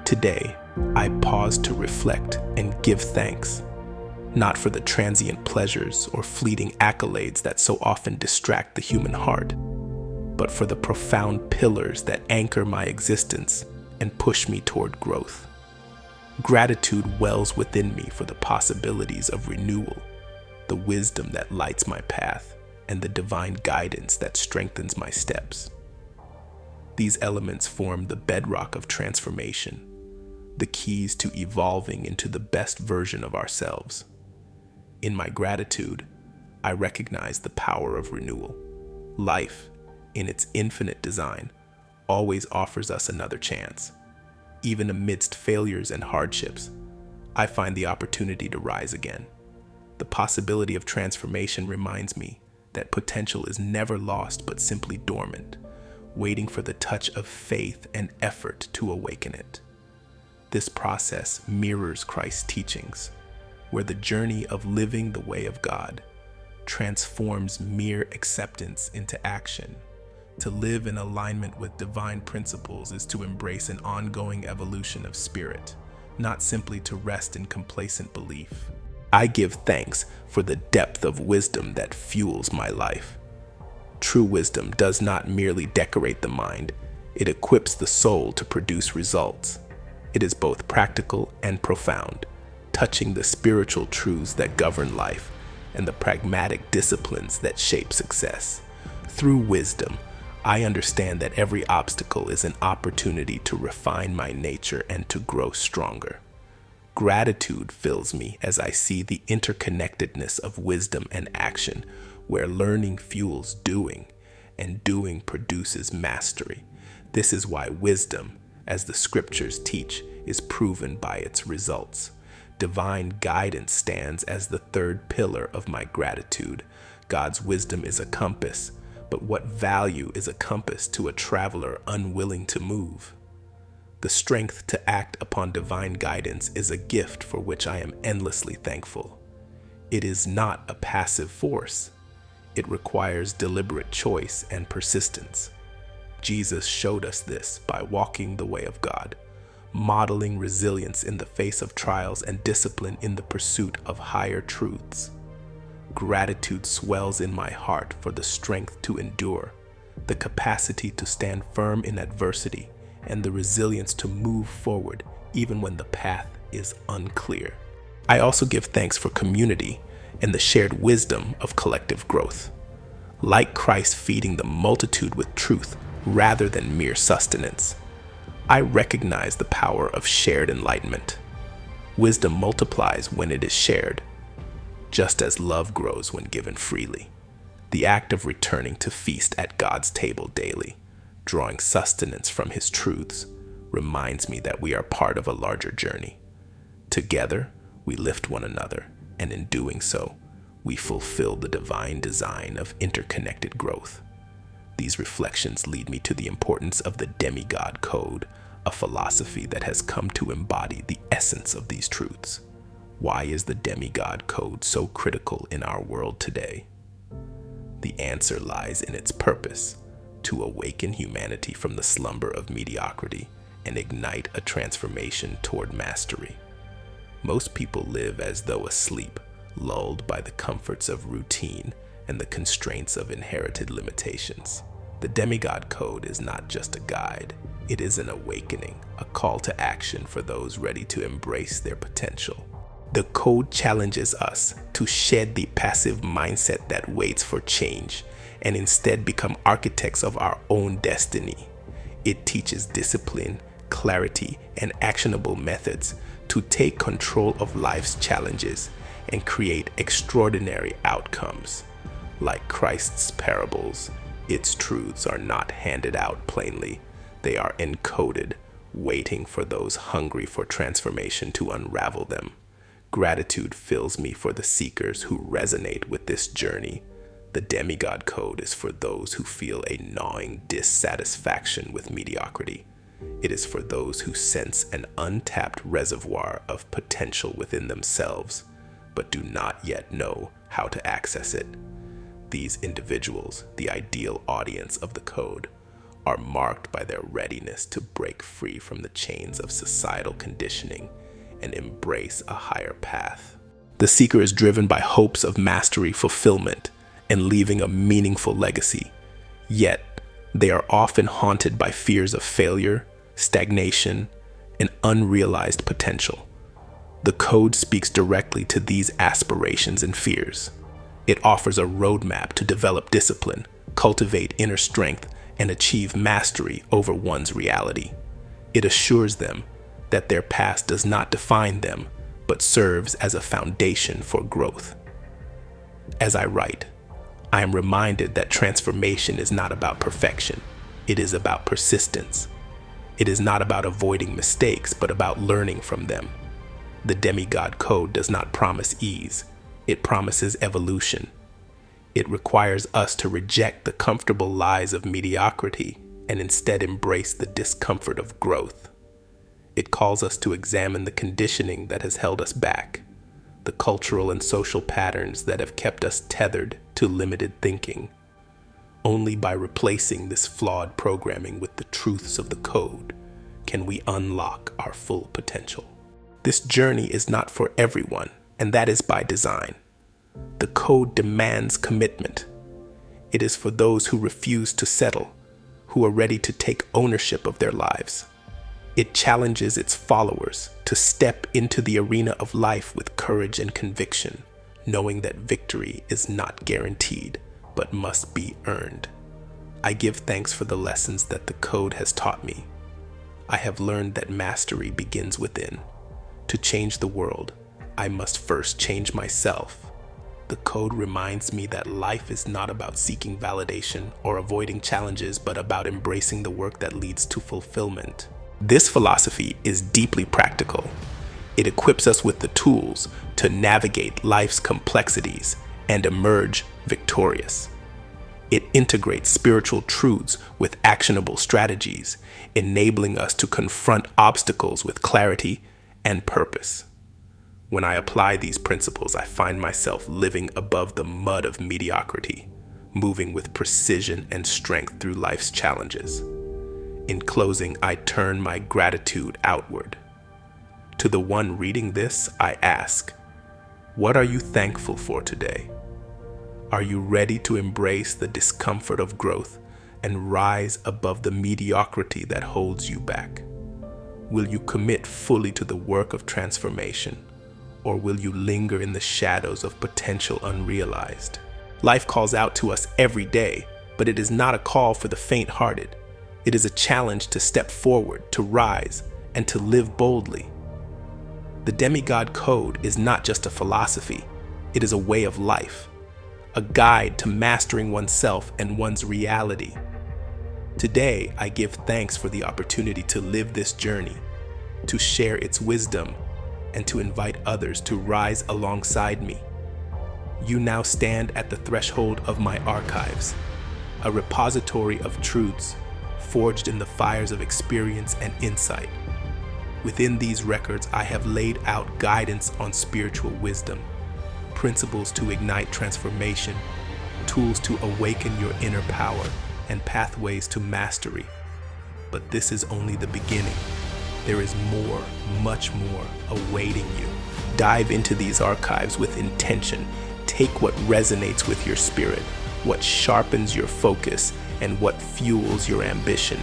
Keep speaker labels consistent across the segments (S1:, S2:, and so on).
S1: Today, I pause to reflect and give thanks, not for the transient pleasures or fleeting accolades that so often distract the human heart, but for the profound pillars that anchor my existence and push me toward growth. Gratitude wells within me for the possibilities of renewal, the wisdom that lights my path, and the divine guidance that strengthens my steps. These elements form the bedrock of transformation, the keys to evolving into the best version of ourselves. In my gratitude, I recognize the power of renewal. Life, in its infinite design, always offers us another chance. Even amidst failures and hardships, I find the opportunity to rise again. The possibility of transformation reminds me that potential is never lost but simply dormant, waiting for the touch of faith and effort to awaken it. This process mirrors Christ's teachings, where the journey of living the way of God transforms mere acceptance into action. To live in alignment with divine principles is to embrace an ongoing evolution of spirit, not simply to rest in complacent belief. I give thanks for the depth of wisdom that fuels my life. True wisdom does not merely decorate the mind, it equips the soul to produce results. It is both practical and profound, touching the spiritual truths that govern life and the pragmatic disciplines that shape success. Through wisdom, I understand that every obstacle is an opportunity to refine my nature and to grow stronger. Gratitude fills me as I see the interconnectedness of wisdom and action, where learning fuels doing, and doing produces mastery. This is why wisdom, as the scriptures teach, is proven by its results. Divine guidance stands as the third pillar of my gratitude. God's wisdom is a compass, but what value is a compass to a traveler unwilling to move? The strength to act upon divine guidance is a gift for which I am endlessly thankful. It is not a passive force. It requires deliberate choice and persistence. Jesus showed us this by walking the way of God, modeling resilience in the face of trials and discipline in the pursuit of higher truths. Gratitude swells in my heart for the strength to endure, the capacity to stand firm in adversity, and the resilience to move forward even when the path is unclear. I also give thanks for community and the shared wisdom of collective growth. Like Christ feeding the multitude with truth rather than mere sustenance, I recognize the power of shared enlightenment. Wisdom multiplies when it is shared, just as love grows when given freely. The act of returning to feast at God's table daily, drawing sustenance from His truths, reminds me that we are part of a larger journey. Together, we lift one another, and in doing so, we fulfill the divine design of interconnected growth. These reflections lead me to the importance of the Demigod Code, a philosophy that has come to embody the essence of these truths. Why is the Demigod Code so critical in our world today? The answer lies in its purpose: to awaken humanity from the slumber of mediocrity and ignite a transformation toward mastery. Most people live as though asleep, lulled by the comforts of routine and the constraints of inherited limitations. The Demigod Code is not just a guide, it is an awakening, a call to action for those ready to embrace their potential. The code challenges us to shed the passive mindset that waits for change and instead become architects of our own destiny. It teaches discipline, clarity, and actionable methods to take control of life's challenges and create extraordinary outcomes. Like Christ's parables, its truths are not handed out plainly. They are encoded, waiting for those hungry for transformation to unravel them. Gratitude fills me for the seekers who resonate with this journey. The Demigod Code is for those who feel a gnawing dissatisfaction with mediocrity. It is for those who sense an untapped reservoir of potential within themselves, but do not yet know how to access it. These individuals, the ideal audience of the code, are marked by their readiness to break free from the chains of societal conditioning and embrace a higher path. The seeker is driven by hopes of mastery, fulfillment, and leaving a meaningful legacy. Yet, they are often haunted by fears of failure, stagnation, and unrealized potential. The code speaks directly to these aspirations and fears. It offers a roadmap to develop discipline, cultivate inner strength, and achieve mastery over one's reality. It assures them that their past does not define them, but serves as a foundation for growth. As I write, I am reminded that transformation is not about perfection. It is about persistence. It is not about avoiding mistakes, but about learning from them. The Demigod Code does not promise ease. It promises evolution. It requires us to reject the comfortable lies of mediocrity and instead embrace the discomfort of growth. It calls us to examine the conditioning that has held us back, the cultural and social patterns that have kept us tethered to limited thinking. Only by replacing this flawed programming with the truths of the code can we unlock our full potential. This journey is not for everyone, and that is by design. The code demands commitment. It is for those who refuse to settle, who are ready to take ownership of their lives. It challenges its followers to step into the arena of life with courage and conviction, knowing that victory is not guaranteed, but must be earned. I give thanks for the lessons that the code has taught me. I have learned that mastery begins within. To change the world, I must first change myself. The code reminds me that life is not about seeking validation or avoiding challenges, but about embracing the work that leads to fulfillment. This philosophy is deeply practical. It equips us with the tools to navigate life's complexities and emerge victorious. It integrates spiritual truths with actionable strategies, enabling us to confront obstacles with clarity and purpose. When I apply these principles, I find myself living above the mud of mediocrity, moving with precision and strength through life's challenges. In closing, I turn my gratitude outward. To the one reading this, I ask, what are you thankful for today? Are you ready to embrace the discomfort of growth and rise above the mediocrity that holds you back? Will you commit fully to the work of transformation, or will you linger in the shadows of potential unrealized? Life calls out to us every day, but it is not a call for the faint-hearted. It is a challenge to step forward, to rise, and to live boldly. The Demigod Code is not just a philosophy, it is a way of life, a guide to mastering oneself and one's reality. Today, I give thanks for the opportunity to live this journey, to share its wisdom, and to invite others to rise alongside me. You now stand at the threshold of my archives, a repository of truths forged in the fires of experience and insight. Within these records, I have laid out guidance on spiritual wisdom, principles to ignite transformation, tools to awaken your inner power, and pathways to mastery. But this is only the beginning. There is more, much more, awaiting you. Dive into these archives with intention. Take what resonates with your spirit, what sharpens your focus, and what fuels your ambition.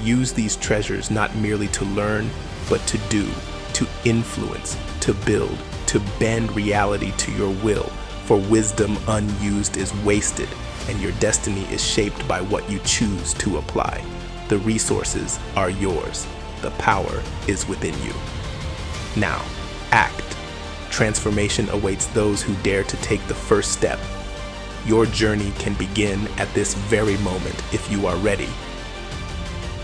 S1: Use these treasures not merely to learn, but to do, to influence, to build, to bend reality to your will. For wisdom unused is wasted, and your destiny is shaped by what you choose to apply. The resources are yours. The power is within you. Now, act. Transformation awaits those who dare to take the first step. Your journey can begin at this very moment if you are ready.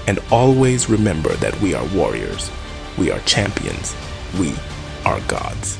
S1: And always remember that we are warriors. We are champions. We are gods.